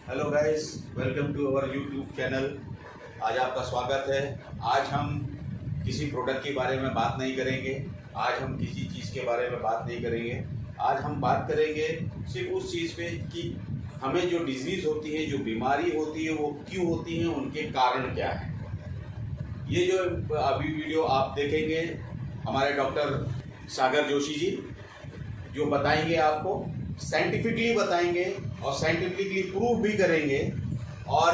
Hello guys, welcome to our YouTube channel. आज आपका स्वागत है। आज हम किसी प्रोडक्ट के बारे में बात नहीं करेंगे, आज हम किसी चीज़ के बारे में बात नहीं करेंगे। आज हम बात करेंगे सिर्फ उस चीज़ पे कि हमें जो डिजीज़ होती है, जो बीमारी होती है, वो क्यों होती है, उनके कारण क्या है। ये जो अभी वीडियो आप देखेंगे, हमारे डॉक्टर सागर जोशी जी जो बताएंगे, आपको साइंटिफिकली बताएंगे और साइंटिफिकली प्रूव भी करेंगे। और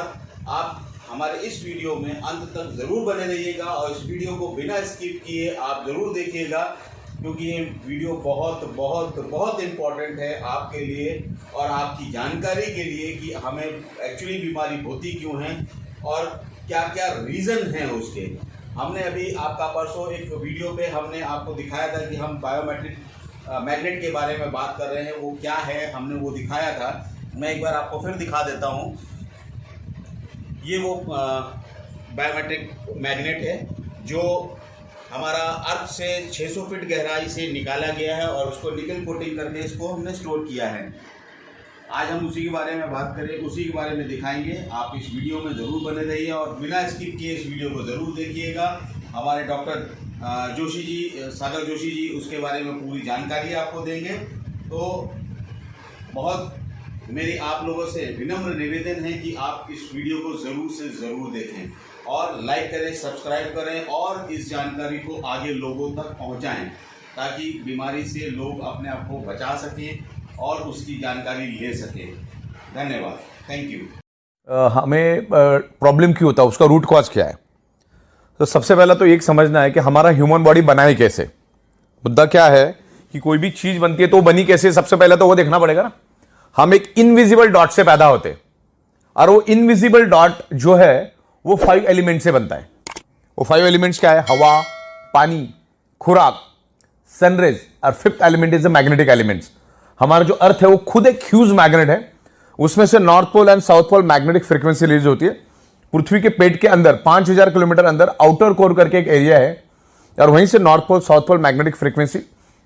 आप हमारे इस वीडियो में अंत तक ज़रूर बने रहिएगा और इस वीडियो को बिना स्किप किए आप ज़रूर देखिएगा, क्योंकि ये वीडियो बहुत बहुत बहुत इम्पॉर्टेंट है आपके लिए और आपकी जानकारी के लिए कि हमें एक्चुअली बीमारी होती क्यों है और क्या क्या रीज़न हैं उसके। हमने अभी आपका परसों एक वीडियो पे हमने आपको दिखाया था कि हम बायोमेट्रिक मैग्नेट के बारे में बात कर रहे हैं, वो क्या है हमने वो दिखाया था। मैं एक बार आपको फिर दिखा देता हूँ। ये वो बायोमेट्रिक मैग्नेट है जो हमारा अर्थ से 600 फीट गहराई से निकाला गया है और उसको निकल कोटिंग करके इसको हमने स्टोर किया है। आज हम उसी के बारे में बात करें, उसी के बारे में दिखाएंगे। आप इस वीडियो में ज़रूर बने रहिए और बिना स्किप किए इस वीडियो को ज़रूर देखिएगा। हमारे डॉक्टर जोशी जी, सागर जोशी जी उसके बारे में पूरी जानकारी आपको देंगे। तो बहुत मेरी आप लोगों से विनम्र निवेदन है कि आप इस वीडियो को ज़रूर से ज़रूर देखें और लाइक करें, सब्सक्राइब करें और इस जानकारी को आगे लोगों तक पहुंचाएं, ताकि बीमारी से लोग अपने आप को बचा सकें और उसकी जानकारी ले सकें। धन्यवाद, थैंक यू। हमें प्रॉब्लम क्यों होता है, उसका रूट कॉज क्या है। तो सबसे पहला तो एक समझना है कि हमारा ह्यूमन बॉडी बनाए कैसे। मुद्दा क्या है कि कोई भी चीज बनती है तो बनी कैसे, सबसे पहले तो वो देखना पड़ेगा ना। हम एक इनविजिबल डॉट से पैदा होते और वो इनविजिबल डॉट जो है वो 5 एलिमेंट से बनता है। वो 5 एलिमेंट्स क्या है? हवा, पानी, खुराक, सनरेज और 5th element is the magnetic elements. हमारा जो अर्थ है वो खुद एक ह्यूज मैग्नेट है। उसमें से north pole and south pole magnetic frequency release होती है। पृथ्वी के पेट के अंदर 5000 किलोमीटर अंदर आउटर कोर करके एक एरिया है और वहीं से north pole south pole magnetic frequency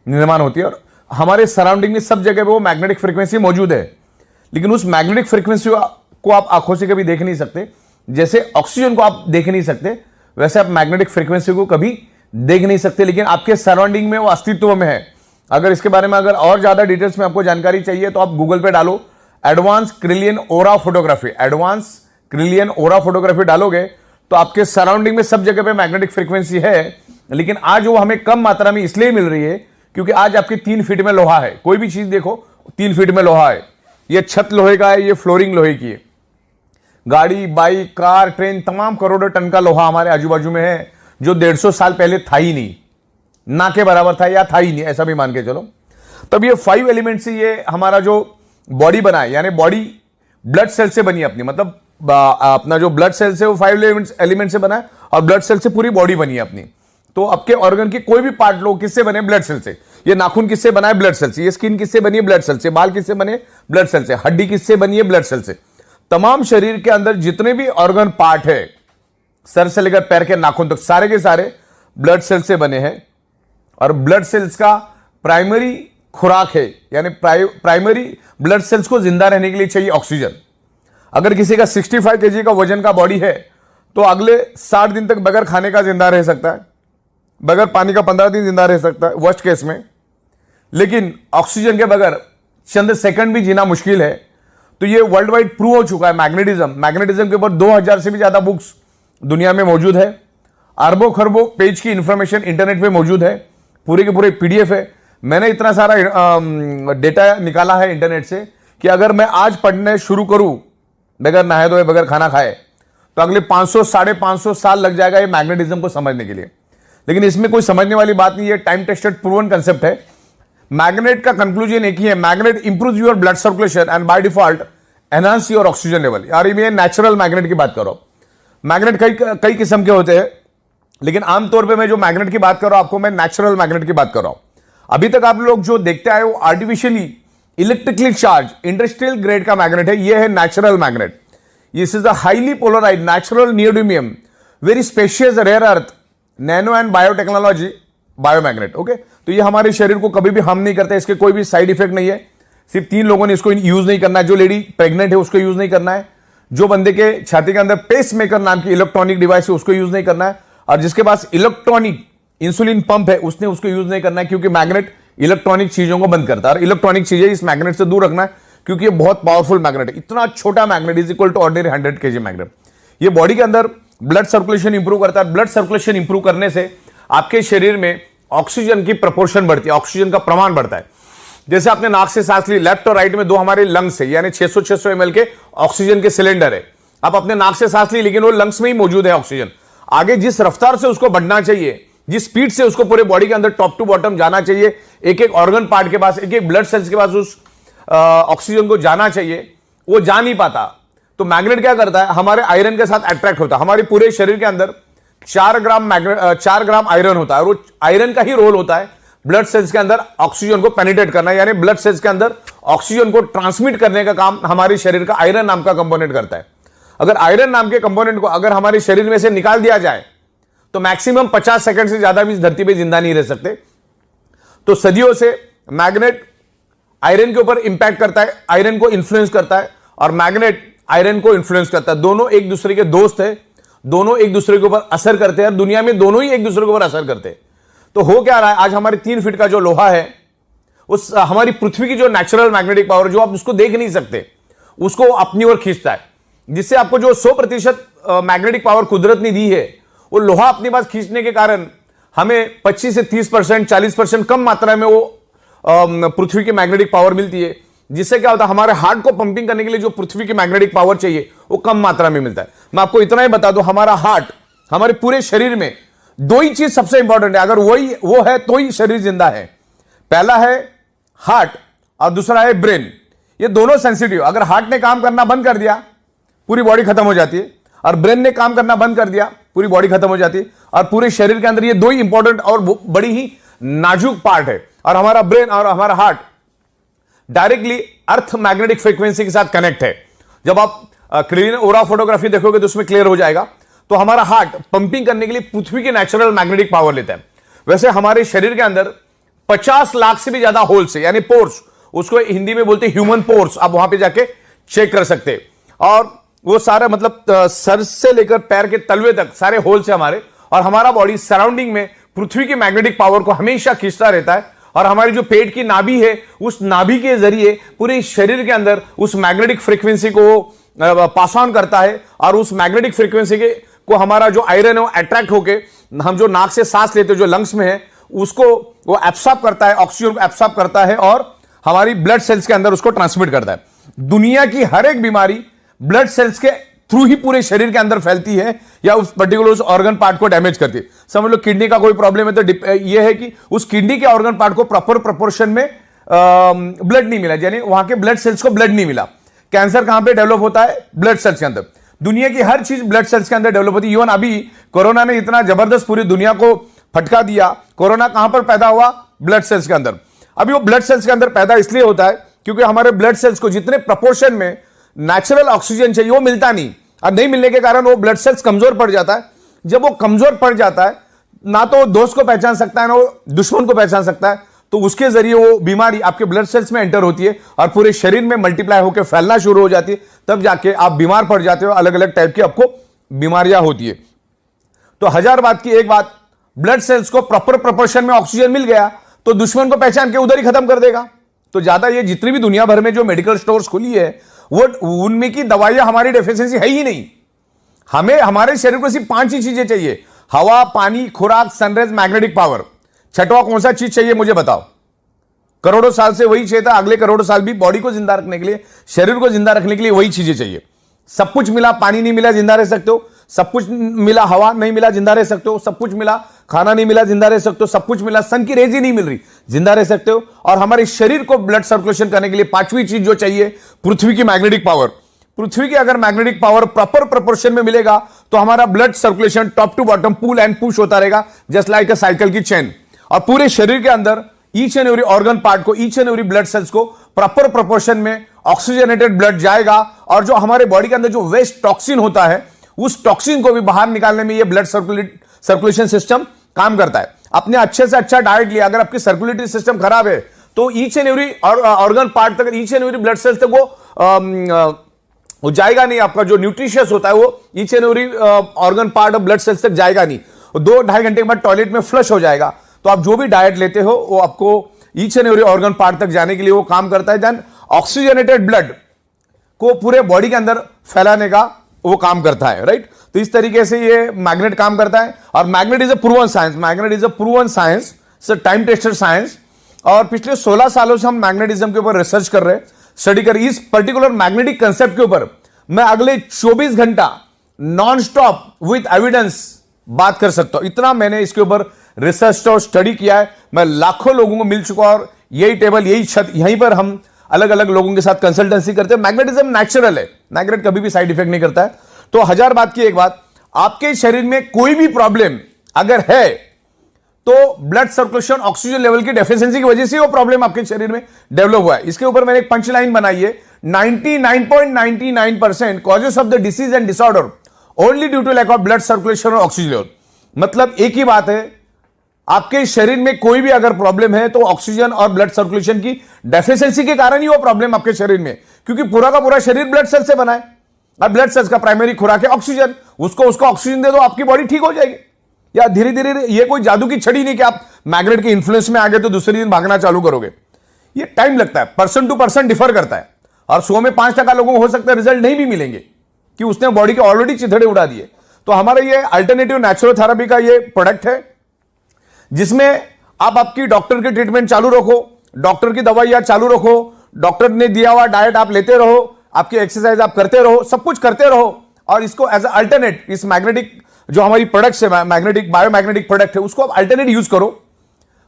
निर्माण होती है। और हमारे सराउंडिंग में सब जगह पे वो मैग्नेटिक फ्रीक्वेंसी मौजूद है, लेकिन उस मैग्नेटिक फ्रीक्वेंसी को आप आंखों से कभी देख नहीं सकते। जैसे ऑक्सीजन को आप देख नहीं सकते, वैसे आप मैग्नेटिक फ्रीक्वेंसी को कभी देख नहीं सकते, लेकिन आपके सराउंडिंग में वो अस्तित्व में है। अगर इसके बारे में अगर और ज्यादा डिटेल्स में आपको जानकारी चाहिए तो आप गूगल पे डालो एडवांस क्रिलियन ओरा फोटोग्राफी। एडवांस क्रिलियन ओरा फोटोग्राफी डालोगे तो आपके सराउंडिंग में सब जगह पे मैग्नेटिक फ्रीक्वेंसी है, लेकिन आज वो हमें कम मात्रा में इसलिए मिल रही है क्योंकि आज आपके 3 फीट में लोहा है। कोई भी चीज देखो 3 फीट में लोहा है। ये छत लोहे का है, ये फ्लोरिंग लोहे की है। गाड़ी, बाइक, कार, ट्रेन, तमाम करोड़ों टन का लोहा हमारे आजू बाजू में है, जो 150 साल पहले था ही नहीं, ना के बराबर था या था ही नहीं, ऐसा भी मान के चलो। तब ये 5 एलिमेंट से ये हमारा जो बॉडी बना है, यानी बॉडी ब्लड सेल से बनी अपनी, मतलब अपना जो ब्लड सेल से वो 5 एलिमेंट से बना है और ब्लड सेल से पूरी बॉडी बनी है अपनी। तो आपके ऑर्गन की कोई भी पार्ट लो, किससे बने? ब्लड सेल से। ये नाखून किससे बना है? ब्लड सेल से। ये स्किन किससे बनी है? ब्लड सेल से। बाल किससे बने? ब्लड सेल से। हड्डी किससे बनी है? ब्लड सेल से। तमाम शरीर के अंदर जितने भी ऑर्गन पार्ट है, सर से लेकर पैर के नाखून तक, सारे के सारे ब्लड सेल से बने हैं। और ब्लड सेल्स का प्राइमरी खुराक है, यानी प्राइमरी ब्लड सेल्स को जिंदा रहने के लिए चाहिए ऑक्सीजन। अगर किसी का 65 kg का वजन का बॉडी है तो अगले 60 दिन तक बगैर खाने का जिंदा रह सकता है, बगैर पानी का 15 दिन जिंदा रह सकता है वर्स्ट केस में। लेकिन ऑक्सीजन के बगैर चंद सेकंड भी जीना मुश्किल है। तो ये वर्ल्ड वाइड प्रूव हो चुका है। मैग्नेटिज्म के ऊपर 2000 से भी ज्यादा बुक्स दुनिया में मौजूद है। अरबों खरबों पेज की इंफॉर्मेशन इंटरनेट पे मौजूद है, पूरे के पूरे PDF है। मैंने इतना सारा डेटा निकाला है इंटरनेट से कि अगर मैं आज पढ़ने शुरू करूं बगैर नहाए धोए, बगैर खाना खाए, तो अगले 500 साढ़े 500 साल लग जाएगा ये मैग्नेटिज्म को समझने के लिए। लेकिन इसमें कोई समझने वाली बात नहीं है, टाइम टेस्टेड प्रूवन कंसेप्ट है। मैग्नेट का कंक्लूजन एक ही है, magnet improve your blood circulation and by default enhance your oxygen level. यार ये नेचुरल मैग्नेट की बात करो। मैग्नेट कई किस्म के होते हैं, लेकिन आमतौर पर मैं जो मैग्नेट की बात कर रहा हूं आपको, मैं नेचुरल मैग्नेट की बात कर रहा हूं। अभी तक आप लोग जो देखते आए वो artificially electrically charge industrial grade का मैग्नेट है। ये है natural magnet. This is the highly polarized natural neodymium very specious rare earth nano and biotechnology biomagnet. Okay, तो ये हमारे शरीर को कभी भी हार्म नहीं करता, इसके कोई भी साइड इफेक्ट नहीं है। सिर्फ 3 लोगों ने इसको यूज नहीं करना है। जो लेडी प्रेग्नेंट है उसको यूज नहीं करना है, जो बंदे के छाती के अंदर पेस मेकर नाम की इलेक्ट्रॉनिक डिवाइस है उसको यूज नहीं करना है, और जिसके पास इलेक्ट्रॉनिक इंसुलिन पंप है उसने उसको यूज नहीं करना है, क्योंकि मैग्नेट इलेक्ट्रॉनिक चीजों को बंद करता है। और इलेक्ट्रॉनिक चीजें इस मैग्नेट से दूर रखना है, क्योंकि ये बहुत पावरफुल मैग्नेट है। इतना छोटा magnet is equal to ordinary 100 kg magnet. ये बॉडी के अंदर ब्लड सर्कुलेशन इंप्रूव करता है। ब्लड सर्कुलेशन इंप्रूव करने से आपके शरीर में ऑक्सीजन की प्रपोर्शन बढ़ती है, ऑक्सीजन का प्रमाण बढ़ता है। जैसे आपने नाक से सांस ली, लेफ्ट और राइट में 2 हमारे लंग्स है, यानी 600 ml के ऑक्सीजन के सिलेंडर है। आप अपने नाक से सांस ली, लेकिन वो लंग्स में ही मौजूद है ऑक्सीजन। आगे जिस रफ्तार से उसको बढ़ना चाहिए, जिस स्पीड से उसको पूरे बॉडी के अंदर टॉप टू बॉटम जाना चाहिए, एक एक ऑर्गन पार्ट के पास, एक एक ब्लड सेल्स के पास उस ऑक्सीजन को जाना चाहिए, वो जा नहीं पाता। तो मैग्नेट क्या करता है, हमारे आयरन के साथ अट्रैक्ट होता है। हमारे पूरे शरीर के अंदर 4 ग्राम आयरन होता है, और वो आयरन का ही रोल होता है ब्लड सेल्स के अंदर ऑक्सीजन को पेनिट्रेट करना, यानी ब्लड सेल्स के अंदर ऑक्सीजन को ट्रांसमिट करने का काम हमारे शरीर का आयरन नाम का कंपोनेंट करता है। अगर आयरन नाम के कंपोनेंट को अगर हमारे शरीर में से निकाल दिया जाए तो मैक्सिमम 50 सेकंड से ज्यादा भी इस धरती पे जिंदा नहीं रह सकते। तो सदियों से मैग्नेट आयरन के ऊपर इंपैक्ट करता है, आयरन को इन्फ्लुएंस करता है, और मैग्नेट आयरन को इन्फ्लुएंस करता है। दोनों एक दूसरे के दोस्त है, दोनों एक दूसरे के ऊपर असर करते हैं, और दुनिया में दोनों ही एक दूसरे के ऊपर असर करते हैं। तो हो क्या रहा है, आज हमारे 3 फीट का जो लोहा है, उस हमारी पृथ्वी की जो नेचुरल मैग्नेटिक पावर, जो आप उसको देख नहीं सकते, उसको अपनी ओर खींचता है, जिससे आपको जो 100% मैग्नेटिक पावर कुदरत ने दी है, वो लोहा अपने पास खींचने के कारण हमें 25 से 30%, 40% कम मात्रा में वो पृथ्वी की मैग्नेटिक पावर मिलती है। जिससे क्या होता है, हमारे हार्ट को पंपिंग करने के लिए जो पृथ्वी की मैग्नेटिक पावर चाहिए वो कम मात्रा में मिलता है। मैं आपको इतना ही बता दूं, हमारा हार्ट, हमारे पूरे शरीर में 2 ही चीज सबसे इंपॉर्टेंट है, अगर वो है तो ही शरीर जिंदा है। पहला है हार्ट और दूसरा है ब्रेन। ये दोनों सेंसिटिव, अगर हार्ट ने काम करना बंद कर दिया पूरी बॉडी खत्म हो जाती है, और ब्रेन ने काम करना बंद कर दिया पूरी बॉडी खत्म हो जाती है। और पूरे शरीर के अंदर ये 2 ही इंपॉर्टेंट और बड़ी ही नाजुक पार्ट है। और हमारा ब्रेन और हमारा heart directly earth magnetic frequency के साथ कनेक्ट है। जब आप क्लीन ओरा फोटोग्राफी देखोगे तो उसमें क्लियर हो जाएगा। तो हमारा हार्ट पंपिंग करने के लिए पृथ्वी की नेचुरल मैग्नेटिक पावर लेता है। वैसे हमारे शरीर के अंदर 50 लाख से भी ज्यादा होल्स है, यानी पोर्स, उसको हिंदी में बोलते हैं ह्यूमन पोर्स। आप वहां पे जाके चेक कर सकते हैं। और वो सारे मतलब सर से लेकर पैर के तलवे तक सारे होल्स है हमारे। और हमारा बॉडी सराउंडिंग में पृथ्वी की मैग्नेटिक पावर को हमेशा खींचता रहता है। और हमारी जो पेट की नाभि है, उस नाभि के जरिए पूरे शरीर के अंदर उस मैग्नेटिक फ्रीक्वेंसी को पास ऑन करता है। और उस मैग्नेटिक फ्रीक्वेंसी के को हमारा जो आयरन है वो अट्रैक्ट होके, हम जो नाक से सांस लेते हैं जो लंग्स में है, उसको वो एब्सॉर्ब करता है, ऑक्सीजन को एब्सॉर्ब करता है और हमारी ब्लड सेल्स के अंदर उसको ट्रांसमिट करता है। दुनिया की हर एक बीमारी ब्लड सेल्स के थ्रू ही पूरे शरीर के अंदर फैलती है, या उस पर्टिकुलर उस ऑर्गन पार्ट को डैमेज करती है। समझ लो किडनी का कोई प्रॉब्लम है तो ये है कि उस किडनी के ऑर्गन पार्ट को प्रॉपर प्रोपोर्शन में ब्लड नहीं मिला, यानी वहां के ब्लड सेल्स को ब्लड नहीं मिला। कैंसर कहां पे डेवलप होता है? ब्लड सेल्स के अंदर। दुनिया की हर चीज ब्लड सेल्स के अंदर डेवलप होती है। इवन अभी कोरोना ने इतना जबरदस्त पूरी दुनिया को फटका दिया। कोरोना कहां पर पैदा हुआ? ब्लड सेल्स के अंदर। अभी वो ब्लड सेल्स के अंदर पैदा इसलिए होता है क्योंकि हमारे ब्लड सेल्स को जितने प्रपोर्शन में नेचुरल ऑक्सीजन चाहिए वो मिलता नहीं, और नहीं मिलने के कारण वो ब्लड सेल्स कमजोर पड़ जाता है। जब वो कमजोर पड़ जाता है, ना तो दोस्त को पहचान सकता है ना वो दुश्मन को पहचान सकता है, तो उसके जरिए वो बीमारी आपके ब्लड सेल्स में एंटर होती है और पूरे शरीर में मल्टीप्लाई होकर फैलना शुरू हो जाती है। तब जाके आप बीमार पड़ जाते हो, अलग अलग टाइप की आपको बीमारियां होती है। तो 1000 बात की एक बात, ब्लड सेल्स को प्रॉपर प्रोपोर्शन में ऑक्सीजन मिल गया तो दुश्मन को पहचान के उधर ही खत्म कर देगा। तो ज्यादा ये जितनी भी दुनिया भर में जो मेडिकल स्टोर्स खुली है, वो उनमें की दवाइयां हमारी डेफिशिएंसी है ही नहीं। हमें हमारे शरीर को सिर्फ 5 ही चीजें चाहिए: हवा, पानी, खुराक, सनराइज, मैग्नेटिक पावर। छठवां कौन सा चीज चाहिए मुझे बताओ? करोड़ों साल से वही चाहिए था, अगले करोड़ों साल भी बॉडी को जिंदा रखने के लिए, शरीर को जिंदा रखने के लिए वही चीजें चाहिए। सब कुछ मिला, पानी नहीं मिला, जिंदा रह सकते हो। सब कुछ मिला, हवा नहीं मिला, जिंदा रह सकते हो। सब कुछ मिला, खाना नहीं मिला, जिंदा रह सकते हो। सब कुछ मिला, सन की रेज ही नहीं मिल रही, जिंदा रह सकते हो। और हमारे शरीर को ब्लड सर्कुलेशन करने के लिए 5वीं चीज जो चाहिए, पृथ्वी की मैग्नेटिक पावर। पृथ्वी की अगर मैग्नेटिक पावर प्रॉपर प्रोपोर्शन में मिलेगा तो हमारा blood circulation top to bottom pull and push होता रहेगा, जस्ट लाइक अ साइकिल की चेन। और पूरे शरीर के अंदर each and every organ part को, each and every blood cells को प्रॉपर प्रोपोर्शन में ऑक्सीजनेटेड ब्लड जाएगा। और जो हमारे बॉडी के अंदर जो वेस्ट टॉक्सिन होता है, उस टॉक्सिन को भी बाहर निकालने में ये ब्लड सर्कुलेशन सिस्टम काम करता है। अपने अच्छे से अच्छा डाइट लिया, अगर आपकी सर्कुलेटरी सिस्टम खराब है तो each and every organ part तक, each and every blood cells तक वो जाएगा नहीं। आपका जो न्यूट्रिशियस होता है वो each and every organ part of blood cells तक जाएगा नहीं। 2-2.5 घंटे के बाद टॉयलेट में फ्लश हो जाएगा। तो आप जो भी डाइट लेते हो वो आपको each and every organ part तक जाने के लिए वो काम करता है। देन ऑक्सीजनेटेड ब्लड को पूरे बॉडी के अंदर फैलाने का वो काम करता है, राइट। तो इस तरीके से ये मैग्नेट काम करता है। और magnet is a proven science, magnet is a proven science, time tested science. और पिछले 16 सालों से हम मैग्नेटिज्म के ऊपर रिसर्च कर रहे हैं, स्टडी कर रहे हैं। इस पर्टिकुलर मैग्नेटिक कंसेप्ट के ऊपर मैं अगले 24 घंटा नॉन स्टॉप विथ एविडेंस बात कर सकता हूं। इतना मैंने इसके ऊपर रिसर्च और स्टडी किया है। मैं लाखों लोगों को मिल चुका और यही टेबल, यही छत, यहीं पर हम अलग अलग लोगों के साथ कंसल्टेंसी करते हैं। मैग्नेटिज्म नेचुरल है, मैग्नेट कभी भी साइड इफेक्ट नहीं करता है। तो 1000 बात की एक बात, आपके शरीर में कोई भी प्रॉब्लम अगर है तो ब्लड सर्कुलेशन, ऑक्सीजन लेवल की डेफिशिएंसी की वजह से वो प्रॉब्लम आपके शरीर में डेवलप हुआ है। इसके ऊपर मैंने एक पंच लाइन बनाई है, 99.99% causes of the disease and disorder only due to lack of blood circulation और ऑक्सीजन लेवल। मतलब एक ही बात है, आपके शरीर में कोई भी अगर प्रॉब्लम है तो ऑक्सीजन और ब्लड सर्कुलेशन की डेफिशिएंसी के कारण ही वो प्रॉब्लम आपके शरीर में, क्योंकि पूरा का पूरा शरीर ब्लड सेल से बना है और ब्लड सेल्स का प्राइमरी खुराक है ऑक्सीजन। उसको ऑक्सीजन दे दो, आपकी बॉडी ठीक हो जाएगी। या धीरे धीरे, ये कोई जादू की छड़ी नहीं कि आप मैग्नेट के इन्फ्लुएंस में आ गए तो दूसरे दिन भागना चालू करोगे। ये टाइम लगता है, पर्सन टू पर्सन डिफर करता है। और 100 में 5% लोगों को हो सकता है रिजल्ट नहीं भी मिलेंगे कि उसने बॉडी के ऑलरेडी चिथड़े उड़ा दिए। तो हमारा ये अल्टरनेटिव नेचुरल थेरेपी का ये प्रोडक्ट है, जिसमें आप आपकी डॉक्टर की ट्रीटमेंट चालू रखो, डॉक्टर की दवाइयां चालू रखो, डॉक्टर ने दिया हुआ डाइट आप लेते रहो, आपकी एक्सरसाइज आप करते रहो, सब कुछ करते रहो। और इसको एज अल्टरनेट, इस मैग्नेटिक जो हमारी प्रोडक्ट्स है, मैग्नेटिक बायोमैग्नेटिक प्रोडक्ट है, उसको आप अल्टरनेट यूज करो।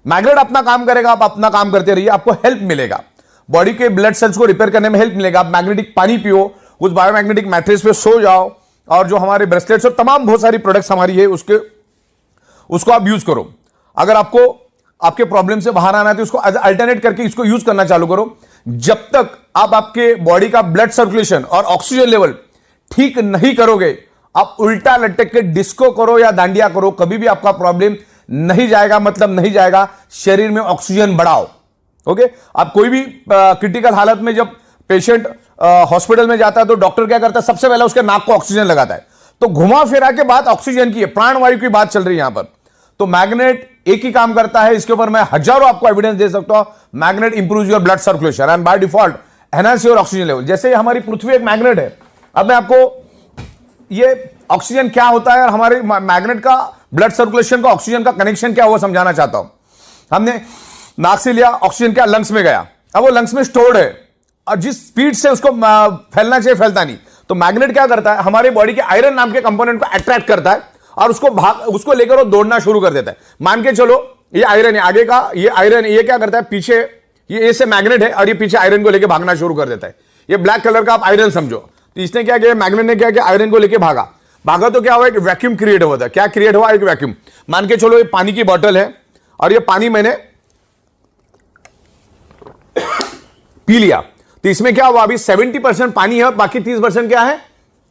मैग्नेट अपना काम करेगा, आप अपना काम करते रहिए, आपको हेल्प मिलेगा, बॉडी के ब्लड सेल्स को रिपेयर करने में हेल्प मिलेगा। आप मैग्नेटिक पानी पियो, उस बायोमैग्नेटिक मैट्रेस पे सो जाओ, और जो हमारे ब्रेसलेट्स और तमाम बहुत सारी प्रोडक्ट्स हमारी है उसको आप यूज करो। अगर आपको आपके प्रॉब्लम से बाहर आना है तो इसको एज अल्टरनेट करके इसको यूज करना चालू करो। जब तक आप आपके बॉडी का ब्लड सर्कुलेशन और ऑक्सीजन लेवल ठीक नहीं करोगे, आप उल्टा लटक के डिस्को करो या दांडिया करो, कभी भी आपका प्रॉब्लम नहीं जाएगा, मतलब नहीं जाएगा। शरीर में ऑक्सीजन बढ़ाओ। ओके, आप कोई भी क्रिटिकल हालत में जब पेशेंट हॉस्पिटल में जाता है तो डॉक्टर क्या करता है, सबसे पहले उसके नाक को ऑक्सीजन लगाता है। तो घुमा फिरा के बात ऑक्सीजन की है, प्राणवायु की बात चल रही है यहां पर। तो मैग्नेट एक ही काम करता है, इसके ऊपर मैं हजारों आपको एविडेंस दे सकता हूं। Magnet improves your blood circulation and by default enhance your oxygen level. जैसे हमारी पृथ्वी एक मैग्नेट है। अब मैं आपको ये ऑक्सीजन क्या होता है और हमारे मैग्नेट का ब्लड सर्कुलेशन का ऑक्सीजन का कनेक्शन क्या हुआ समझाना चाहता हूं। हमने नाक से लिया, ऑक्सीजन क्या लंग्स में गया, अब वो लंग्स में स्टोर्ड है और जिस स्पीड से उसको फैलना चाहिए फैलता नहीं। तो मैग्नेट क्या करता है, हमारे बॉडी के आयरन नाम के कंपोनेंट को अट्रैक्ट करता है और उसको लेकर वो दौड़ना शुरू कर देता है। मान के चलो ये आयरन है, आगे का ये आयरन, ये क्या करता है, पीछे ये से मैग्नेट है और ये पीछे आयरन को लेकर भागना शुरू कर देता है। ये ब्लैक कलर का आप आयरन समझो। तो इसने क्या किया, मैग्नेट ने क्या किया, आयरन को लेकर भागा तो क्या हुआ, एक वैक्यूम क्रिएट हुआ था। क्या क्रिएट हुआ, एक वैक्यूम। मान के चलो ये पानी की बोतल है और ये पानी मैंने पी लिया, तो इसमें क्या हुआ, अभी 70% पानी है और बाकी 30% क्या है,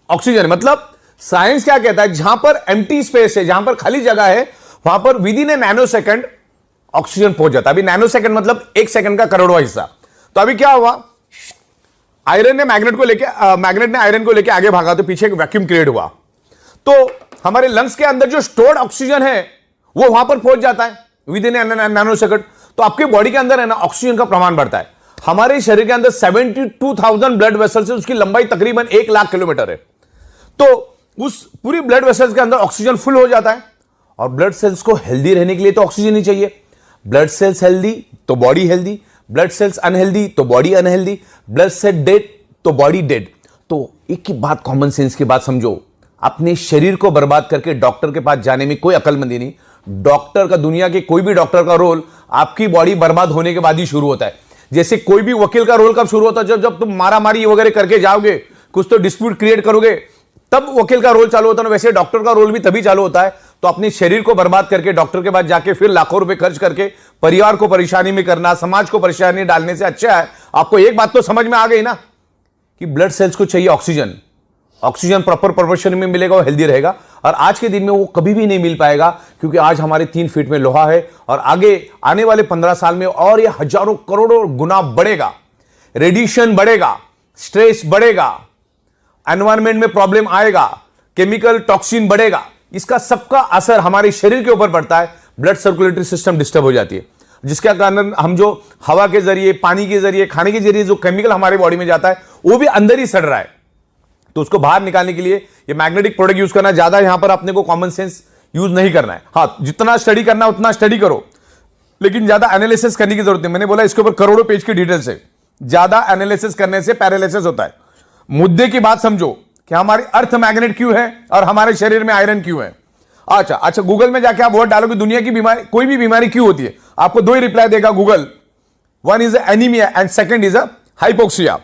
ऑक्सीजन। मतलब साइंस क्या कहता है, जहां पर एम्प्टी स्पेस है, जहां पर खाली जगह है, वहां पर with in A nano second oxygen पहुंच जाता है। अभी नैनो सेकंड मतलब 1 सेकंड का करोड़वां हिस्सा। तो अभी क्या हुआ, आयरन ने मैग्नेट ने आयरन को लेकर आगे भागा तो पीछे एक वैक्यूम क्रिएट हुआ। तो हमारे लंग्स के अंदर जो स्टोर्ड ऑक्सीजन है वो वहां पर पहुंच जाता है विद इन नैनो सेकंड। तो आपके बॉडी के अंदर है ना, ऑक्सीजन का प्रमाण बढ़ता है। हमारे शरीर के अंदर 72,000 ब्लड वेसल्स है, उसकी लंबाई तकरीबन 1 लाख किलोमीटर है। तो उस पूरी ब्लड वेसल्स के अंदर ऑक्सीजन फुल हो जाता है। और ब्लड सेल्स को हेल्दी रहने के लिए तो ऑक्सीजन ही चाहिए। ब्लड सेल्स हेल्दी तो body healthy, blood cells unhealthy तो body unhealthy, blood cell dead तो बॉडी डेड। तो एक ही बात, कॉमन सेंस की बात समझो, अपने शरीर को बर्बाद करके डॉक्टर के पास जाने में कोई अकलमंदी नहीं। डॉक्टर का, दुनिया के कोई भी डॉक्टर का रोल आपकी बॉडी बर्बाद होने के बाद ही शुरू होता है। जैसे कोई भी वकील का रोल कब शुरू होता है, जब तुम मारामारी वगैरह करके जाओगे, कुछ तो डिस्प्यूट क्रिएट करोगे, तब वकील का रोल चालू होता है। वैसे डॉक्टर का रोल भी तभी चालू होता है। तो अपने शरीर को बर्बाद करके डॉक्टर के पास जाके फिर लाखों रुपए खर्च करके परिवार को परेशानी में करना, समाज को परेशानी डालने से अच्छा है आपको एक बात तो समझ में आ गई ना कि ब्लड सेल्स को चाहिए ऑक्सीजन। ऑक्सीजन प्रॉपर प्रोपोर्शन में मिलेगा, वो हेल्दी रहेगा। और आज के दिन में वो कभी भी नहीं मिल पाएगा, क्योंकि आज हमारे 3 फीट में लोहा है और आगे आने वाले 15 साल में और ये हजारों करोड़ों गुना बढ़ेगा। रेडिएशन बढ़ेगा, स्ट्रेस बढ़ेगा, एनवायरमेंट में प्रॉब्लम आएगा, केमिकल टॉक्सिन बढ़ेगा। इसका सबका असर हमारे शरीर के ऊपर पड़ता है। ब्लड सर्कुलेटरी सिस्टम डिस्टर्ब हो जाती है, जिसके कारण हम जो हवा के जरिए, पानी के जरिए, खाने के जरिए जो केमिकल हमारे बॉडी में जाता है वो भी अंदर ही सड़ रहा है। तो उसको बाहर निकालने के लिए ये मैग्नेटिक प्रोडक्ट यूज करना, ज्यादा यहां पर अपने को कॉमन सेंस यूज नहीं करना है। हाँ, जितना स्टडी करना उतना स्टडी करो, लेकिन ज्यादा एनालिसिस करने की जरूरत नहीं। मैंने बोला इसके ऊपर करोड़ों पेज की डिटेल्स है। ज्यादा एनालिसिस करने से पैरालिसिस होता है। मुद्दे की बात समझो कि हमारी अर्थ मैग्नेट क्यों है और हमारे शरीर में आयरन क्यों है। अच्छा, गूगल में जाके आप वर्ड डालो कि दुनिया की बीमारी, कोई भी बीमारी क्यों होती है, आपको दो ही रिप्लाई देगा Google. One is anaemia and second is hypoxia.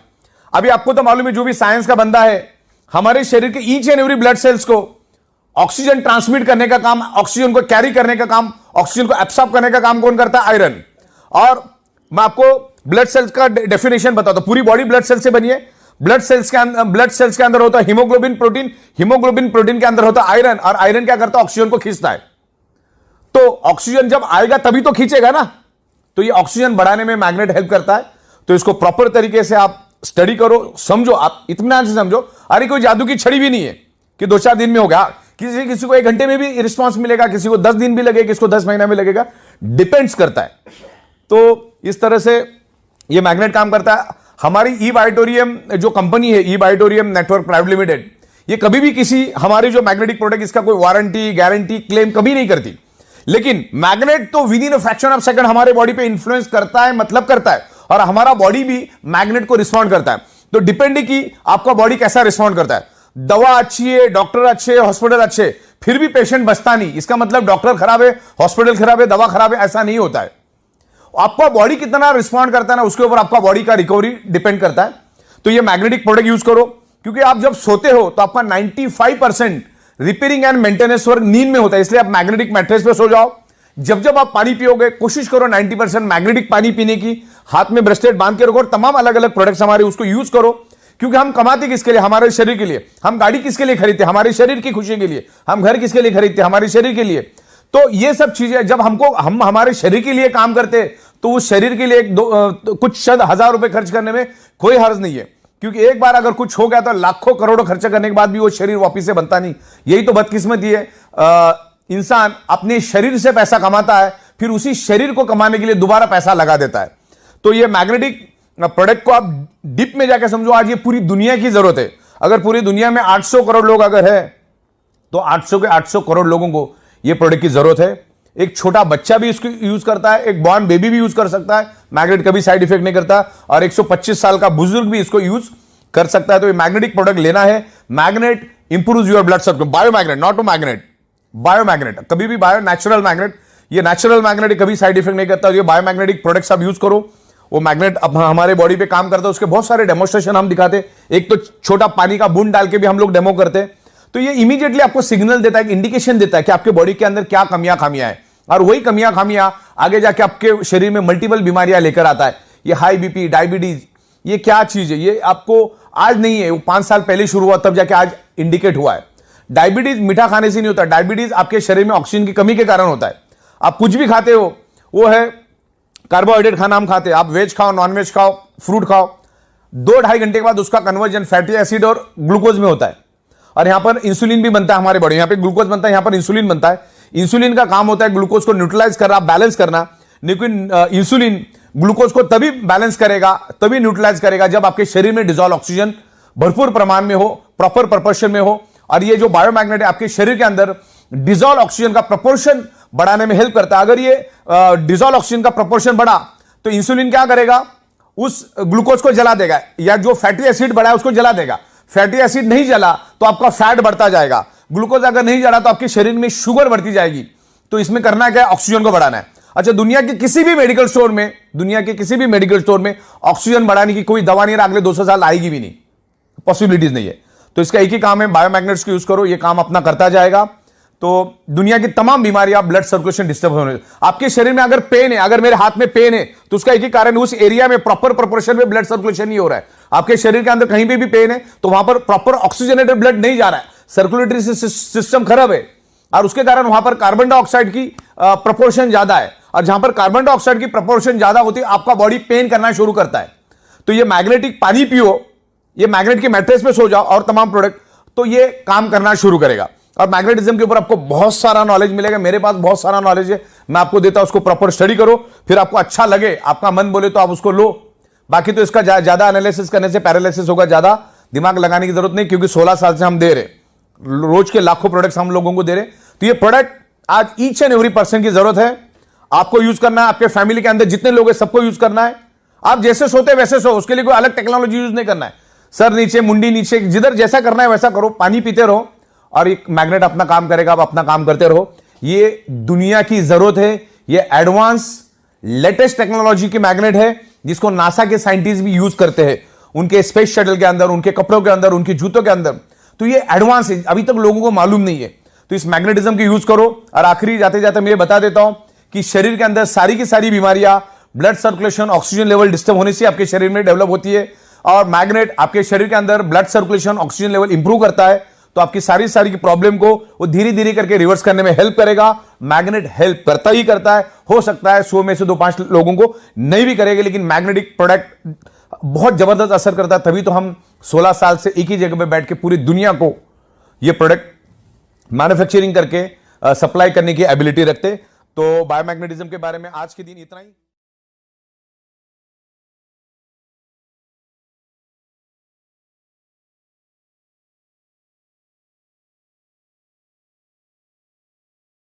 अभी आपको तो मालूम है, जो भी साइंस का बंदा है, हमारे शरीर के each and every blood cells को ऑक्सीजन ट्रांसमिट करने का काम, ऑक्सीजन को कैरी करने का काम, ऑक्सीजन को एब्सॉर्ब करने का काम कौन करता है? आयरन। और मैं आपको ब्लड सेल्स का डेफिनेशन बताता हूं। पूरी बॉडी ब्लड सेल्स से बनी है। ब्लड सेल्स के अंदर होता है हीमोग्लोबिन प्रोटीन, हीमोग्लोबिन प्रोटीन के अंदर होता है आयरन, और आयरन क्या करता है? ऑक्सीजन को खींचता है। तो ऑक्सीजन जब आएगा तभी तो खींचेगा ना। तो ये ऑक्सीजन बढ़ाने में मैग्नेट हेल्प करता है। तो इसको प्रॉपर तरीके से आप स्टडी करो, समझो, आप इत्मीनान से समझो। अरे कोई जादू की छड़ी भी नहीं है कि 2-4 दिन में हो गया। किसी को 1 घंटे में भी रिस्पॉन्स मिलेगा, किसी को 10 दिन भी लगेगा, किसी को 10 महीना में लगेगा, डिपेंड्स करता है। तो इस तरह से ये मैग्नेट काम करता है। हमारी ई बायोटोरियम जो कंपनी है, ई बायोटोरियम नेटवर्क प्राइवेट लिमिटेड, ये कभी भी किसी हमारी जो मैग्नेटिक प्रोडक्ट, इसका कोई वारंटी, गारंटी, क्लेम कभी नहीं करती। लेकिन मैग्नेट तो with in a fraction of second हमारे बॉडी पे इंफ्लुएंस करता है, मतलब करता है, और हमारा बॉडी भी मैग्नेट को रिस्पॉन्ड करता है। तो डिपेंड है कि आपका बॉडी कैसा रिस्पॉन्ड करता है। दवा अच्छी है, डॉक्टर अच्छे, हॉस्पिटल अच्छे, फिर भी पेशेंट बचता नहीं, इसका मतलब डॉक्टर खराब है, हॉस्पिटल खराब है, दवा खराब है, ऐसा नहीं होता है। आपका बॉडी कितना रिस्पॉन्ड करता है ना, उसके ऊपर आपका बॉडी का रिकवरी डिपेंड करता है। तो ये मैग्नेटिक प्रोडक्ट यूज करो, क्योंकि आप जब सोते हो तो आपका 95% रिपेयरिंग एंड मेंटेनेंस वर्क नींद में होता है। इसलिए आप मैग्नेटिक मैट्रेस पे सो जाओ। जब आप पानी पियोगे, कोशिश करो 90% मैग्नेटिक पानी पीने की। हाथ में ब्रेसलेट बांध के रखो, और तमाम अलग अलग प्रोडक्ट्स हमारे उसको यूज करो। क्योंकि हम कमाते किसके लिए? हमारे शरीर के लिए। हम गाड़ी किसके लिए खरीदते? हमारे शरीर की खुशी के लिए। हम घर किसके लिए खरीदते? हमारे शरीर के लिए। तो ये सब चीजें जब हम हमारे शरीर के लिए काम करते, तो उस शरीर के लिए कुछ शत हजार रुपए खर्च करने में कोई हर्ज नहीं है। क्योंकि एक बार अगर कुछ हो गया तो लाखों करोड़ों खर्चा करने के बाद भी वो शरीर वापिस से बनता नहीं। यही तो बदकिस्मती है। इंसान अपने शरीर से पैसा कमाता है, फिर उसी शरीर को कमाने के लिए दोबारा पैसा लगा देता है। तो ये मैग्नेटिक प्रोडक्ट को आप डीप में जाकर समझो। आज ये पूरी दुनिया की जरूरत है। अगर पूरी दुनिया में 800 करोड़ लोग अगर है, तो 800 के 800 करोड़ लोगों को ये प्रोडक्ट की जरूरत है। एक छोटा बच्चा भी इसको यूज करता है, एक बॉर्न बेबी भी यूज कर सकता है। मैग्नेट कभी साइड इफेक्ट नहीं करता, और 125 साल का बुजुर्ग भी इसको यूज कर सकता है। तो ये मैग्नेटिक प्रोडक्ट लेना है। Magnet improves your blood circulation. Bio magnet, not to magnet, bio magnet. कभी भी बायो, नेचुरल मैग्नेट। ये नेचुरल मैग्नेट कभी साइड इफेक्ट नहीं करता। ये बायो मैग्नेटिक प्रोडक्ट्स आप यूज करो। वो मैग्नेट अब हमारे बॉडी पे काम करता है। उसके बहुत सारे डेमोस्ट्रेशन हम दिखाते। एक तो छोटा पानी का बूंद डाल के भी हम लोग डेमो करते। तो ये इमीडिएटली आपको सिग्नल देता है, इंडिकेशन देता है कि आपके बॉडी के अंदर क्या कमियां खामियां है, और वही कमियां खामियां आगे जाके आपके शरीर में मल्टीपल बीमारियां लेकर आता है। ये हाई बीपी, डायबिटीज, ये क्या चीज है? ये आपको आज नहीं है, वो 5 साल पहले शुरू हुआ, तब जाके आज इंडिकेट हुआ है। डायबिटीज मीठा खाने से नहीं होता। डायबिटीज आपके शरीर में ऑक्सीजन की कमी के कारण होता है। आप कुछ भी खाते हो, वो है कार्बोहाइड्रेट खाना हम खाते हैं। आप वेज खाओ, नॉन वेज खाओ, फ्रूट खाओ, 2-2.5 घंटे के बाद उसका कन्वर्जन फैटी एसिड और ग्लूकोज में होता है। और यहां पर इंसुलिन भी बनता है हमारे बॉडी। यहां पे ग्लूकोज बनता है, यहां पर इंसुलिन बनता है। इंसुलिन का काम होता है ग्लूकोज को न्यूट्रलाइज करना, बैलेंस करना। लेकिन इंसुलिन ग्लूकोज को तभी बैलेंस करेगा, तभी न्यूट्रलाइज करेगा, जब आपके शरीर में डिजॉल्व ऑक्सीजन भरपूर प्रमाण में हो, प्रॉपर प्रोपोर्शन में हो। और ये जो बायोमैग्नेट है आपके शरीर के अंदर डिजॉल्व ऑक्सीजन का प्रोपोर्शन बढ़ाने में हेल्प करता है। अगर ये डिजॉल्व ऑक्सीजन का प्रोपोर्शन बढ़ा तो इंसुलिन क्या करेगा? उस ग्लूकोज को जला देगा, या जो फैटी एसिड बढ़ा है उसको जला देगा। फैटी एसिड नहीं जला तो आपका फैट बढ़ता जाएगा। ग्लूकोज अगर नहीं जला तो आपके शरीर में शुगर बढ़ती जाएगी। तो इसमें करना क्या है? ऑक्सीजन को बढ़ाना है। अच्छा, दुनिया के किसी भी मेडिकल स्टोर में ऑक्सीजन बढ़ाने की कोई दवा नहीं है, अगले 200 साल आएगी भी नहीं, पॉसिबिलिटीज नहीं है। तो इसका एक ही काम है, बायोमैग्नेट्स को यूज करो, ये काम अपना करता जाएगा। तो दुनिया की तमाम बीमारियां, ब्लड सर्कुलेशन डिस्टर्ब होने, आपके शरीर में अगर पेन है, अगर मेरे हाथ में पेन है, तो उसका एक ही कारण, उस एरिया में प्रॉपर प्रोपोर्शन में ब्लड सर्कुलेशन नहीं हो रहा है। आपके शरीर के अंदर कहीं पे भी पेन है तो वहां पर प्रॉपर ऑक्सीजनेटेड ब्लड नहीं जा रहा है, सर्कुलेटरी सिस्टम खराब है। और उसके कारण वहां पर कार्बन डाइऑक्साइड की प्रोपोर्शन ज्यादा है, और जहां पर कार्बन डाइऑक्साइड की प्रोपोर्शन ज्यादा होती है आपका बॉडी पेन करना शुरू करता है। तो ये मैग्नेटिक पानी पियो, ये मैग्नेट के मैट्रेस पे सो जाओ और तमाम प्रोडक्ट, तो ये काम करना शुरू करेगा। और मैग्नेटिज्म के ऊपर आपको बहुत सारा नॉलेज मिलेगा, मेरे पास बहुत सारा नॉलेज है, मैं आपको देता हूं, उसको प्रॉपर स्टडी करो, फिर आपको अच्छा लगे, आपका मन बोले तो आप उसको लो। बाकी तो इसका ज्यादा एनालिसिस करने से पैरालिसिस होगा, ज्यादा दिमाग लगाने की जरूरत नहीं, क्योंकि 16 साल से हम दे रहे, रोज के लाखों प्रोडक्ट्स हम लोगों को दे रहे। तो ये प्रोडक्ट आज ईच एंड एवरी पर्सन की जरूरत है, आपको यूज करना है, आपके फैमिली के अंदर जितने लोग हैं सबको यूज करना है। आप जैसे सोते वैसे सो, उसके लिए कोई अलग टेक्नोलॉजी यूज नहीं करना है, सर नीचे मुंडी नीचे, जिधर जैसा करना है वैसा करो, पानी पीते रहो और एक मैग्नेट अपना काम करेगा, आप अपना काम करते रहो। ये दुनिया की जरूरत है, ये एडवांस लेटेस्ट टेक्नोलॉजी की मैग्नेट है, जिसको नासा के साइंटिस्ट भी यूज करते हैं उनके स्पेस शटल के अंदर, उनके कपड़ों के अंदर, उनके जूतों के अंदर। तो ये एडवांस है, अभी तक लोगों को मालूम नहीं है। तो इस मैग्नेटिज्म की यूज करो। और आखिरी जाते जाते मैं ये बता देता हूं कि शरीर के अंदर सारी की सारी बीमारियां blood circulation, oxygen level disturb होने से आपके शरीर में डेवलप होती है, और मैग्नेट आपके शरीर के अंदर blood circulation, oxygen level improve करता है। तो आपकी सारी की प्रॉब्लम को वो धीरे धीरे करके रिवर्स करने में हेल्प करेगा। मैग्नेट हेल्प करता ही करता है। हो सकता है 100 में से 2-5 लोगों को नहीं भी करेगा, लेकिन मैग्नेटिक प्रोडक्ट बहुत जबरदस्त असर करता है। तभी तो हम 16 साल से एक ही जगह पे बैठ के पूरी दुनिया को ये प्रोडक्ट मैन्युफैक्चरिंग करके सप्लाई करने की एबिलिटी रखते। तो बायोमैग्नेटिज्म के बारे में आज के दिन इतना ही।